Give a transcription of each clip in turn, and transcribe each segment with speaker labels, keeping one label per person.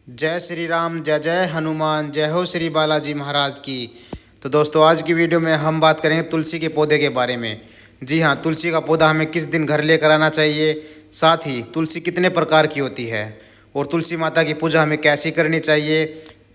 Speaker 1: जय श्री राम, जय जय हनुमान, जय हो श्री बालाजी महाराज की। तो दोस्तों, आज की वीडियो में हम बात करेंगे तुलसी के पौधे के बारे में। जी हाँ, तुलसी का पौधा हमें किस दिन घर लेकर आना चाहिए, साथ ही तुलसी कितने प्रकार की होती है और तुलसी माता की पूजा हमें कैसी करनी चाहिए,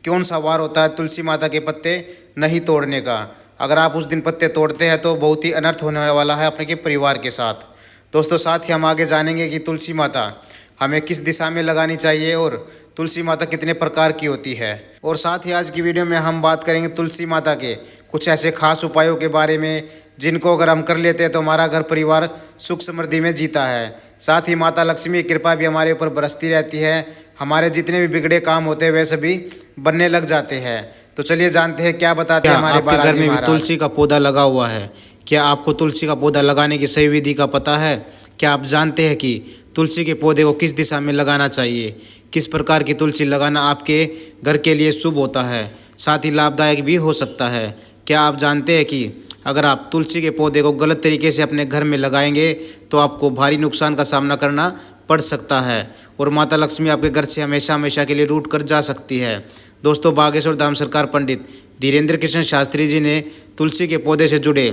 Speaker 1: कौन सा वार होता है तुलसी माता के पत्ते नहीं तोड़ने का। अगर आप उस दिन पत्ते तोड़ते हैं तो बहुत ही अनर्थ होने वाला है अपने के परिवार के साथ। दोस्तों, साथ ही हम आगे जानेंगे कि तुलसी माता हमें किस दिशा में लगानी चाहिए और तुलसी माता कितने प्रकार की होती है। और साथ ही आज की वीडियो में हम बात करेंगे तुलसी माता के कुछ ऐसे खास उपायों के बारे में जिनको अगर हम कर लेते हैं तो हमारा घर परिवार सुख समृद्धि में जीता है। साथ ही माता लक्ष्मी की कृपा भी हमारे ऊपर बरसती रहती है, हमारे जितने भी बिगड़े काम होते हैं वे सभी बनने लग जाते हैं। तो चलिए जानते हैं क्या बताते हैं हमारे
Speaker 2: आपके घर में भी तुलसी का पौधा लगा हुआ है। क्या आपको तुलसी का पौधा लगाने की सही विधि का पता है? क्या आप जानते हैं कि तुलसी के पौधे को किस दिशा में लगाना चाहिए? किस प्रकार की तुलसी लगाना आपके घर के लिए शुभ होता है, साथ ही लाभदायक भी हो सकता है? क्या आप जानते हैं कि अगर आप तुलसी के पौधे को गलत तरीके से अपने घर में लगाएंगे तो आपको भारी नुकसान का सामना करना पड़ सकता है और माता लक्ष्मी आपके घर से हमेशा हमेशा के लिए रूठ कर जा सकती है। दोस्तों, बागेश्वर धाम सरकार पंडित धीरेन्द्र कृष्ण शास्त्री जी ने तुलसी के पौधे से जुड़े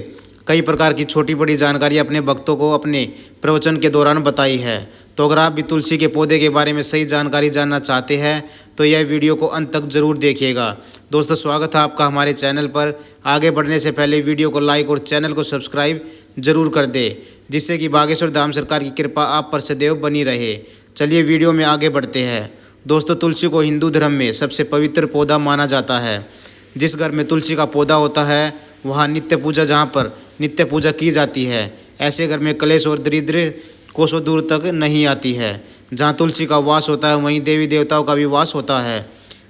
Speaker 2: कई प्रकार की छोटी बड़ी जानकारी अपने भक्तों को अपने प्रवचन के दौरान बताई है। तो अगर आप भी तुलसी के पौधे के बारे में सही जानकारी जानना चाहते हैं तो यह वीडियो को अंत तक जरूर देखिएगा। दोस्तों, स्वागत है आपका हमारे चैनल पर। आगे बढ़ने से पहले वीडियो को लाइक और चैनल को सब्सक्राइब जरूर कर दे, जिससे कि बागेश्वर धाम सरकार की कृपा आप पर सदैव बनी रहे। चलिए वीडियो में आगे बढ़ते हैं। दोस्तों, तुलसी को हिंदू धर्म में सबसे पवित्र पौधा माना जाता है। जिस घर में तुलसी का पौधा होता है वहाँ जहाँ पर नित्य पूजा की जाती है, ऐसे घर में कलेश और दरिद्र कोसों दूर तक नहीं आती है। जहाँ तुलसी का वास होता है वहीं देवी देवताओं का भी वास होता है।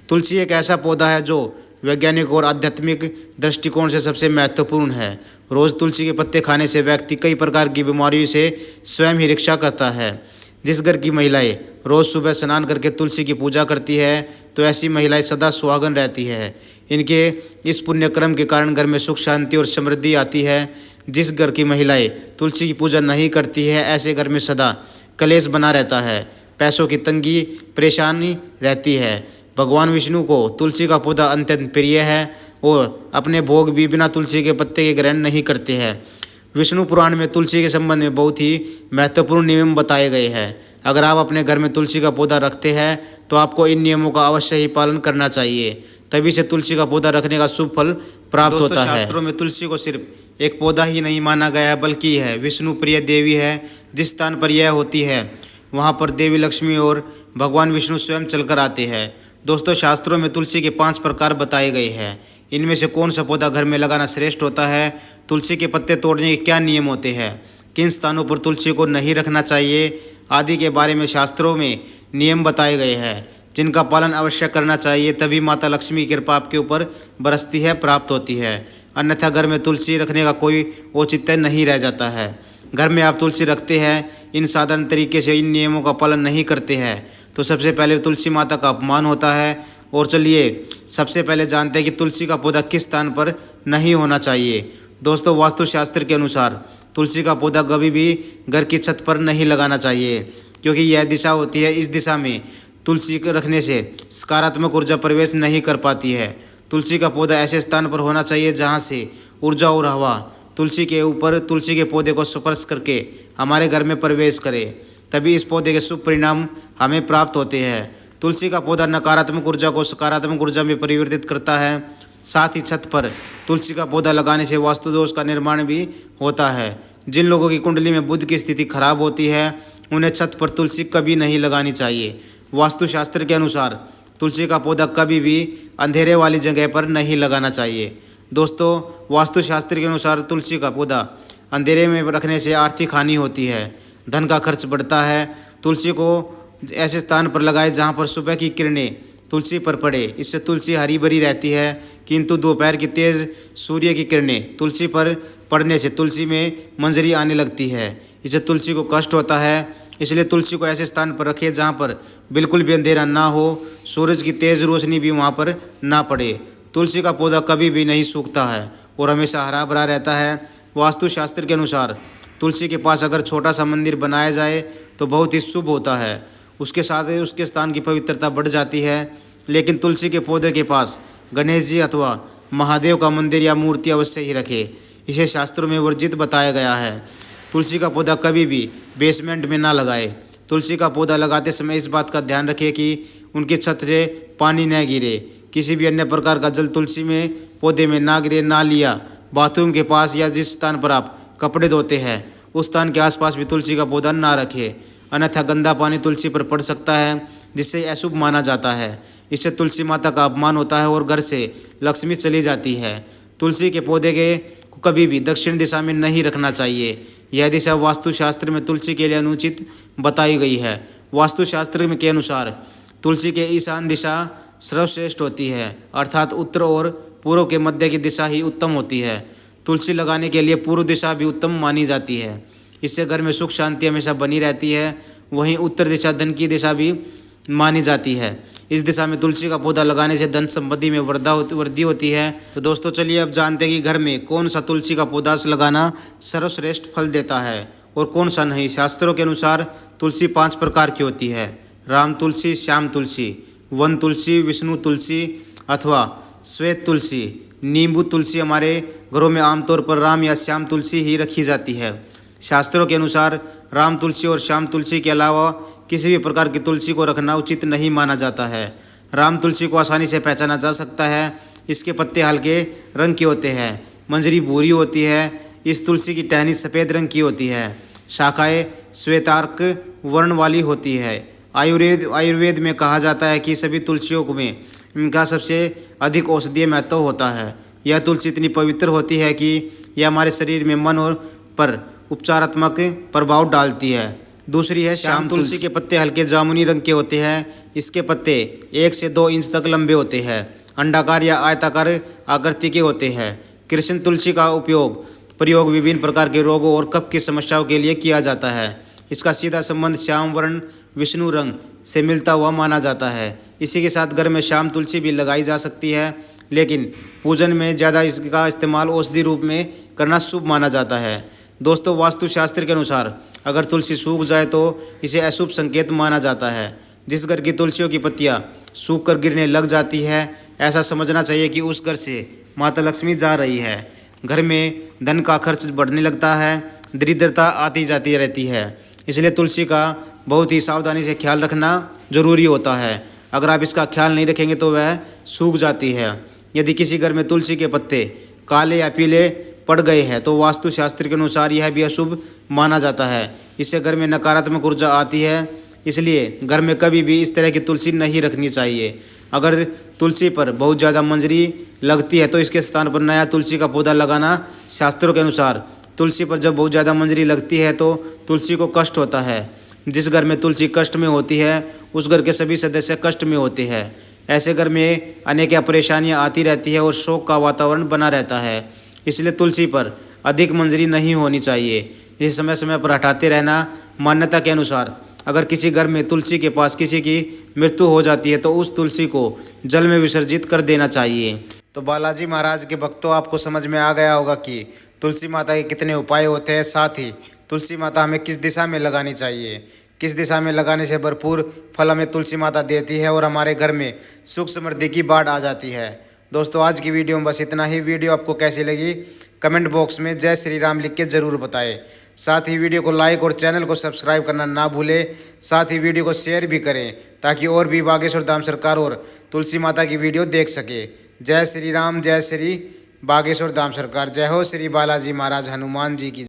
Speaker 2: तुलसी एक ऐसा पौधा है जो वैज्ञानिक और आध्यात्मिक दृष्टिकोण से सबसे महत्वपूर्ण है। रोज़ तुलसी के पत्ते खाने से व्यक्ति कई प्रकार की बीमारियों से स्वयं ही रक्षा करता है। जिस घर की महिलाएं रोज़ सुबह स्नान करके तुलसी की पूजा करती है तो ऐसी महिलाएं सदा सुहागन रहती है। इनके इस पुण्य कर्म के कारण घर में सुख शांति और समृद्धि आती है। जिस घर की महिलाएं तुलसी की पूजा नहीं करती है ऐसे घर में सदा कलेश बना रहता है, पैसों की तंगी परेशानी रहती है। भगवान विष्णु को तुलसी का पौधा अत्यंत प्रिय है और अपने भोग भी बिना तुलसी के पत्ते के ग्रहण नहीं करते हैं। विष्णु पुराण में तुलसी के संबंध में बहुत ही महत्वपूर्ण नियम बताए गए हैं। अगर आप अपने घर में तुलसी का पौधा रखते हैं तो आपको इन नियमों का अवश्य ही पालन करना चाहिए, तभी से तुलसी का पौधा रखने का शुभ फल प्राप्त होता है। शास्त्रों में तुलसी को सिर्फ एक पौधा ही नहीं माना गया है, बल्कि यह विष्णु प्रिय देवी है। जिस स्थान पर यह होती है वहाँ पर देवी लक्ष्मी और भगवान विष्णु स्वयं चलकर आते हैं। दोस्तों, शास्त्रों में तुलसी के 5 प्रकार बताए गए हैं। इनमें से कौन सा पौधा घर में लगाना श्रेष्ठ होता है, तुलसी के पत्ते तोड़ने के क्या नियम होते हैं, किन स्थानों पर तुलसी को नहीं रखना चाहिए आदि के बारे में शास्त्रों में नियम बताए गए हैं, जिनका पालन अवश्य करना चाहिए। तभी माता लक्ष्मी की कृपा आपके ऊपर बरसती है, प्राप्त होती है। अन्यथा घर में तुलसी रखने का कोई औचित्य नहीं रह जाता है। घर में आप तुलसी रखते हैं, इन साधारण तरीके से इन नियमों का पालन नहीं करते हैं तो सबसे पहले तुलसी माता का अपमान होता है। और चलिए सबसे पहले जानते हैं कि तुलसी का पौधा किस स्थान पर नहीं होना चाहिए। दोस्तों, वास्तुशास्त्र के अनुसार तुलसी का पौधा कभी भी घर की छत पर नहीं लगाना चाहिए, क्योंकि यह दिशा होती है, इस दिशा में तुलसी को रखने से सकारात्मक ऊर्जा प्रवेश नहीं कर पाती है। तुलसी का पौधा ऐसे स्थान पर होना चाहिए जहाँ से ऊर्जा और हवा तुलसी के ऊपर तुलसी के पौधे को स्पर्श करके हमारे घर में प्रवेश करे, तभी इस पौधे के शुभ परिणाम हमें प्राप्त होते हैं। तुलसी का पौधा नकारात्मक ऊर्जा को सकारात्मक ऊर्जा में परिवर्तित करता है। साथ ही छत पर तुलसी का पौधा लगाने से वास्तु दोष का निर्माण भी होता है। जिन लोगों की कुंडली में बुध की स्थिति खराब होती है उन्हें छत पर तुलसी कभी नहीं लगानी चाहिए। वास्तुशास्त्र के अनुसार तुलसी का पौधा कभी भी अंधेरे वाली जगह पर नहीं लगाना चाहिए। दोस्तों, वास्तुशास्त्र के अनुसार तुलसी का पौधा अंधेरे में रखने से आर्थिक हानि होती है, धन का खर्च बढ़ता है। तुलसी को ऐसे स्थान पर लगाए जहाँ पर सुबह की किरणें तुलसी पर पड़े, इससे तुलसी हरी भरी रहती है। किंतु दोपहर की तेज़ सूर्य की किरणें तुलसी पर पड़ने से तुलसी में मंजरी आने लगती है, इससे तुलसी को कष्ट होता है। इसलिए तुलसी को ऐसे स्थान पर रखें जहाँ पर बिल्कुल भी अंधेरा ना हो, सूरज की तेज़ रोशनी भी वहाँ पर ना पड़े। तुलसी का पौधा कभी भी नहीं सूखता है और हमेशा हरा भरा रहता है। वास्तुशास्त्र के अनुसार तुलसी के पास अगर छोटा सा मंदिर बनाया जाए तो बहुत ही शुभ होता है। उसके साथ ही उसके स्थान की पवित्रता बढ़ जाती है। लेकिन तुलसी के पौधे के पास गणेश जी अथवा महादेव का मंदिर या मूर्ति अवश्य ही रखे। इसे शास्त्रों में वर्जित बताया गया है। तुलसी का पौधा कभी भी बेसमेंट में ना लगाए। तुलसी का पौधा लगाते समय इस बात का ध्यान रखिए कि उनकी छत से पानी न गिरे। किसी भी अन्य प्रकार का जल तुलसी में पौधे में ना गिरे। नाली या बाथरूम के पास या जिस स्थान पर आप कपड़े धोते हैं उस स्थान के आसपास भी तुलसी का पौधा ना रखें, अन्यथा गंदा पानी तुलसी पर पड़ सकता है जिससे अशुभ माना जाता है। इससे तुलसी माता का अपमान होता है और घर से लक्ष्मी चली जाती है। तुलसी के पौधे को कभी भी दक्षिण दिशा में नहीं रखना चाहिए। यह दिशा वास्तुशास्त्र में तुलसी के लिए अनुचित बताई गई है। वास्तुशास्त्र के अनुसार तुलसी के ईशान दिशा सर्वश्रेष्ठ होती है, अर्थात उत्तर और पूर्व के मध्य की दिशा ही उत्तम होती है। तुलसी लगाने के लिए पूर्व दिशा भी उत्तम मानी जाती है। इससे घर में सुख शांति हमेशा बनी रहती है। वहीं उत्तर दिशा धन की दिशा भी मानी जाती है। इस दिशा में तुलसी का पौधा लगाने से धन संपत्ति में वृद्धि होती है। तो दोस्तों चलिए अब जानते हैं कि घर में कौन सा तुलसी का पौधा लगाना सर्वश्रेष्ठ फल देता है और कौन सा नहीं। शास्त्रों के अनुसार तुलसी 5 प्रकार की होती है: राम तुलसी, श्याम तुलसी, वन तुलसी, विष्णु तुलसी अथवा श्वेत तुलसी। नींबू तुलसी हमारे घरों में आमतौर पर राम या श्याम तुलसी ही रखी जाती है। शास्त्रों के अनुसार राम तुलसी और श्याम तुलसी के अलावा किसी भी प्रकार की तुलसी को रखना उचित नहीं माना जाता है। राम तुलसी को आसानी से पहचाना जा सकता है। इसके पत्ते हल्के रंग के होते हैं, मंजरी भूरी होती है। इस तुलसी की टहनी सफ़ेद रंग की होती है। शाखाएँ श्वेतार्क वर्ण वाली होती है। आयुर्वेद में कहा जाता है कि सभी तुलसियों में इनका सबसे अधिक औषधीय महत्व होता है। यह तुलसी इतनी पवित्र होती है कि यह हमारे शरीर में मन और पर उपचारात्मक प्रभाव डालती है। दूसरी है श्याम तुलसी के पत्ते हल्के जामुनी रंग के होते हैं। इसके पत्ते 1 से 2 इंच तक लंबे होते हैं, अंडाकार या आयताकार आकृति के होते हैं। कृष्ण तुलसी का प्रयोग विभिन्न प्रकार के रोगों और कफ की समस्याओं के लिए किया जाता है। इसका सीधा संबंध श्याम वर्ण विष्णु रंग से मिलता हुआ माना जाता है। इसी के साथ घर में श्याम तुलसी भी लगाई जा सकती है, लेकिन पूजन में ज़्यादा इसका इस्तेमाल औषधि रूप में करना शुभ माना जाता है। दोस्तों वास्तुशास्त्र के अनुसार अगर तुलसी सूख जाए तो इसे अशुभ संकेत माना जाता है। जिस घर की तुलसियों की पत्तियां सूख कर गिरने लग जाती है, ऐसा समझना चाहिए कि उस घर से माता लक्ष्मी जा रही है। घर में धन का खर्च बढ़ने लगता है, दरिद्रता आती जाती रहती है। इसलिए तुलसी का बहुत ही सावधानी से ख्याल रखना जरूरी होता है। अगर आप इसका ख्याल नहीं रखेंगे तो वह सूख जाती है। यदि किसी घर में तुलसी के पत्ते काले या पीले पड़ गए हैं तो वास्तुशास्त्र के अनुसार यह भी अशुभ माना जाता है। इससे घर में नकारात्मक ऊर्जा आती है। इसलिए घर में कभी भी इस तरह की तुलसी नहीं रखनी चाहिए। अगर तुलसी पर बहुत ज़्यादा मंजरी लगती है तो इसके स्थान पर नया तुलसी का पौधा लगाना। शास्त्रों के अनुसार तुलसी पर जब बहुत ज़्यादा मंजरी लगती है तो तुलसी को कष्ट होता है। जिस घर में तुलसी कष्ट में होती है उस घर के सभी सदस्य कष्ट में होते हैं। ऐसे घर में अनेक परेशानियां आती रहती है और शोक का वातावरण बना रहता है। इसलिए तुलसी पर अधिक मंजरी नहीं होनी चाहिए। इसे समय समय पर हटाते रहना। मान्यता के अनुसार अगर किसी घर में तुलसी के पास किसी की मृत्यु हो जाती है तो उस तुलसी को जल में विसर्जित कर देना चाहिए।
Speaker 1: तो बालाजी महाराज के भक्तों, आपको समझ में आ गया होगा कि तुलसी माता के कितने उपाय होते हैं, साथ ही तुलसी माता हमें किस दिशा में लगानी चाहिए, किस दिशा में लगाने से भरपूर फल हमें तुलसी माता देती है और हमारे घर में सुख समृद्धि की बाढ़ आ जाती है। दोस्तों आज की वीडियो में बस इतना ही। वीडियो आपको कैसी लगी कमेंट बॉक्स में जय श्री राम लिख के ज़रूर बताएं। साथ ही वीडियो को लाइक और चैनल को सब्सक्राइब करना ना भूलें। साथ ही वीडियो को शेयर भी करें ताकि और भी बागेश्वर धाम सरकार और तुलसी माता की वीडियो देख सके। जय श्री राम, जय श्री बागेश्वर धाम सरकार। जय हो श्री बालाजी महाराज हनुमान जी की।